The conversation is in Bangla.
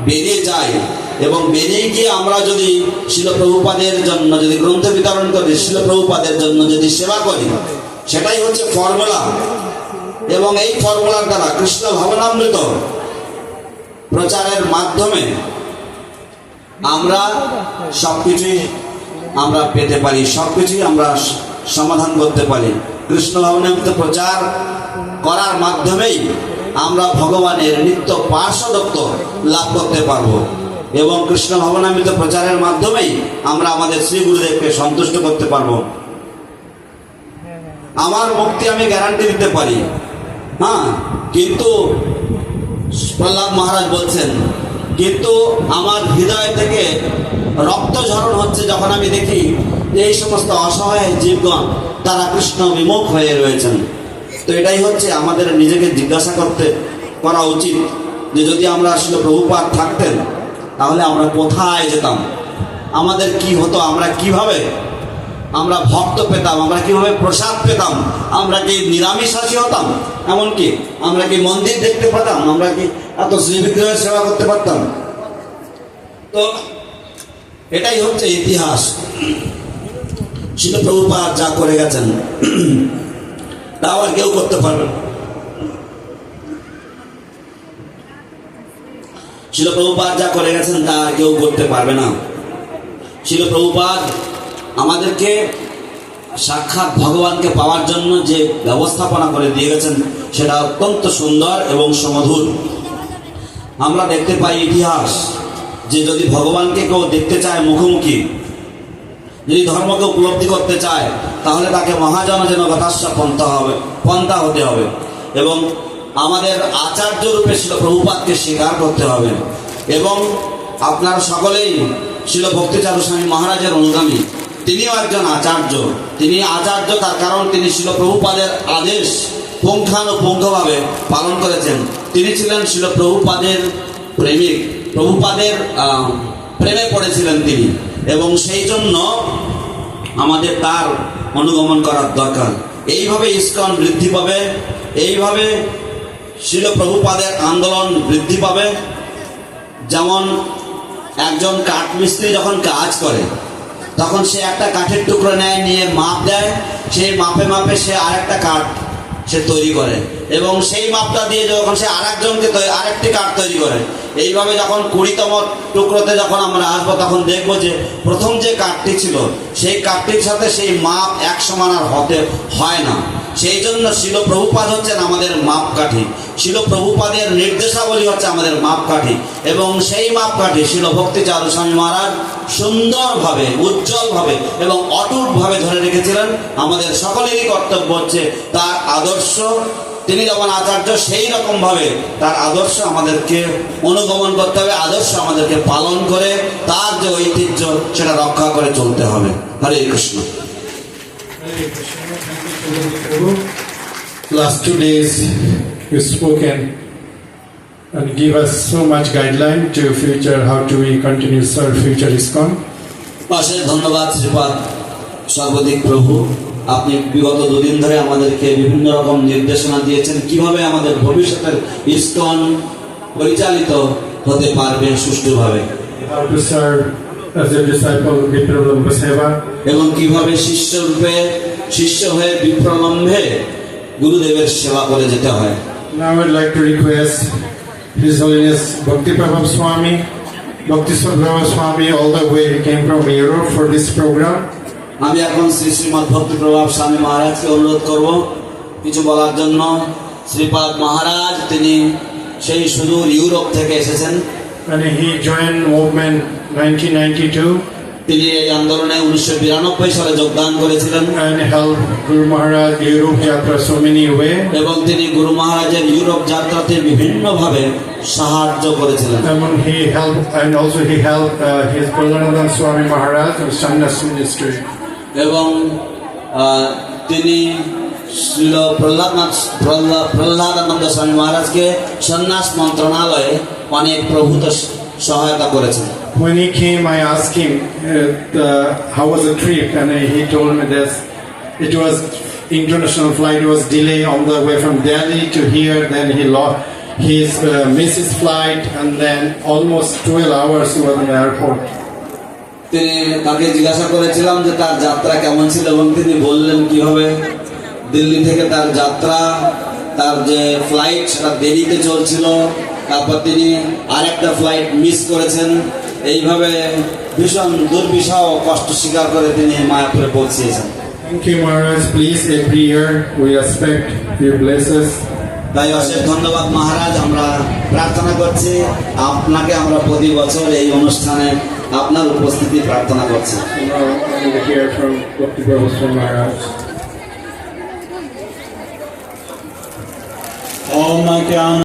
বেরিয়ে যাই এবং বেরিয়ে গিয়ে আমরা যদি শিল প্রভুপাদের জন্য যদি গ্রন্থ বিতরণ করি, শিল প্রভুপাদের জন্য যদি সেবা করি, সেটাই হচ্ছে ফর্মুলা। এবং এই ফর্মুলার দ্বারা কৃষ্ণ ভাবনামৃত প্রচারের মাধ্যমে আমরা সবকিছুই আমরা পেতে পারি, সবকিছুই আমরা সমাধান করতে পারি। কৃষ্ণ ভাবনামৃত প্রচার করার মাধ্যমেই আমরা ভগবানের নিত্য পার্শ্বদত্ত লাভ করতে পারবো এবং কৃষ্ণ ভাবনামৃত প্রচারের মাধ্যমেই আমরা আমাদের শ্রী গুরুদেবকে সন্তুষ্ট করতে পারবো। আমার মুক্তি আমি গ্যারান্টি দিতে পারি, হ্যাঁ, কিন্তু প্রহ্লাদ মহারাজ বলছেন কিন্তু আমার হৃদয় থেকে রক্ত ঝরণ হচ্ছে যখন আমি দেখি যে এই সমস্ত অসহায় জীবগণ তারা কৃষ্ণ বিমুখ হয়ে রয়েছেন। তো এটাই হচ্ছে আমাদের নিজেকে জিজ্ঞাসা করা উচিত যে যদি আমরা আসলে প্রভুপাদ থাকতেন তাহলে আমরা কোথায় যেতাম, আমাদের কি হতো, আমরা কিভাবে আমরা ভক্ত পেতাম, আমরা কিভাবে প্রসাদ পেতাম, আমরা কি নিরামিষাশী হতাম, এমনকি আমরা কি মন্দির দেখতে পেতাম, আমরা কি এত শ্রীবিগ্রহের সেবা করতে পারতাম। তো এটাই হচ্ছে ইতিহাস। শিল প্রভুপাদ যা করে গেছেন তা আর কেউ করতে পারবে না। শিল প্রভুপাদ যা করে গেছেন তা আর কেউ করতে পারবে না। শিল প্রভুপাদ আমাদেরকে সাক্ষাৎ ভগবানকে পাওয়ার জন্য যে ব্যবস্থাপনা করে দিয়ে গেছেন সেটা অত্যন্ত সুন্দর এবং সুমধুর। আমরা দেখতে পাই ইতিহাস যে যদি ভগবানকে কেউ দেখতে চায় মুখোমুখি, যদি ধর্মকে উপলব্ধি করতে চায় তাহলে তাকে মহাজন যেন গতাস্য পন্থা হতে হবে এবং আমাদের আচার্য রূপে শিল প্রভুপাদকে স্বীকার করতে হবে। এবং আপনারা সকলেই শিল ভক্তিচারু স্বামী মহারাজের অনুগামী, তিনিও একজন আচার্য। তিনি আচার্য তার কারণ তিনি শিল প্রভুপাদের আদেশ পুঙ্খানুপুঙ্খভাবে পালন করেছেন। তিনি ছিলেন শিল প্রভুপাদের প্রেমিক, প্রভুপাদের প্রেমে পড়েছিলেন তিনি, এবং সেই জন্য আমাদের তার অনুগমন করার দরকার। এইভাবে ইস্কন বৃদ্ধি পাবে, এইভাবে শিল প্রভুপাদের আন্দোলন বৃদ্ধি পাবে। যেমন একজন কাঠমিস্ত্রি যখন কাজ করে তখন সে একটা কাঠের টুকরো নেয়, নিয়ে মাপ দেয়, সেই মাপে মাপে সে আরেকটা কাঠ সে তৈরি করে এবং সেই মাপটা দিয়ে যখন সে আরেকটি কাঠ তৈরি করে, এইভাবে যখন 20তম টুকরোতে যখন আমরা আসবো তখন দেখবো যে প্রথম যে কাঠটি ছিল সেই কাঠটির সাথে সেই মাপ এক সমান আর হতে হয় না। সেই জন্য শিল প্রভুপাদ হচ্ছেন আমাদের মাপকাঠি, শিল প্রভুপাদের নির্দেশাবলী হচ্ছে আমাদের মাপকাঠি এবং সেই মাপকাঠি শিল ভক্তিচারু স্বামী মহারাজ সুন্দরভাবে, উজ্জ্বলভাবে এবং অটুটভাবে ধরে রেখেছিলেন। আমাদের সকলেরই কর্তব্য হচ্ছে তার আদর্শ, তিনি যেমন আচার্য সেই রকম ভাবে তার আদর্শ আমাদেরকে অনুগমন করতে হবে, আদর্শ আমাদেরকে পালন করে তার যে ঐতিহ্য সেটা রক্ষা করে চলতে হবে। হরে Krishna. Last 2 days you spoken and give us so much guideline to future, how do we continue serve future ISKCON. অশেষ ধন্যবাদ শ্রীপাদ সর্বদিক প্রভু। আপনি বিগত 2 দিন ধরে আমাদেরকে বিভিন্ন রকম নির্দেশনা দিয়েছেন কিভাবে আমাদের ভবিষ্যতের ইস্কন পরিচালিত হতে পারবে সুষ্ঠুভাবে, How to serve as a disciple Vipralambha Seva. এবং কিভাবে শিষ্য হয়ে বিপ্রলম্বে গুরুদেবের সেবা করে যেতে হয়। Now I would like to request His Holiness Bhakti Prabhu Swami, Bhakti Prabhu Swami, all the way he came from Europe for this program. আমি এখন শ্রীমৎ ভক্তি প্রভাব স্বামী মহারাজকে অনুরোধ করব কিছু বলার জন্য। শ্রীপাদ মহারাজ তিনি সেই সুদূর ইউরোপ থেকে এসেছেন And he joined movement 1992 তিনি এই আন্দোলনে 1992 সালে যোগদান করেছিলেন and helped Guru Maharaj Europe Yatra so many way. এবং তিনি গুরু মহারাজের ইউরোপ যাত্রাতে বিভিন্নভাবে সাহায্য করেছিলেন। And he helped, and also he helped his Pralananda Swami Maharaj of Sannyas Ministry. এবং তিনি শ্রীল প্রহ্লাদানন্দ স্বামী মহারাজকে সন্ন্যাস মন্ত্রণালয়ে অনেক প্রভূত সহায়তা করেছেন। When he came, I asked him how was the trip, and he told me that it was international flight was delayed on the way from Delhi to here. Then He's missed his flight and then almost 12 hours he was in the airport. তিনি তাকে জিজ্ঞাসা করেছিলাম যে তার যাত্রা কেমন ছিল এবং তিনি বললেন কিভাবে দিল্লি থেকে তার যাত্রা, তার যে ফ্লাইট সেটা দেরিতে চলছিল, তারপর তিনি আরেকটা ফ্লাইট মিস করেছেন। এইভাবে ভীষণ দুর্বিষহ কষ্ট স্বীকার করে তিনি মায়াপুরে পৌঁছিয়েছেন। Thank you, Maharaj. Please, every year we expect your blessings. তাই অশেষ ধন্যবাদ মহারাজ। আমরা প্রার্থনা করছি আপনাকে, আমরা প্রতি বছর এই অনুষ্ঠানে আপনার উপস্থিতি প্রার্থনা করছি। Now, I'm going to hear from Bhakti Prabhu Maharaj. Om Kyan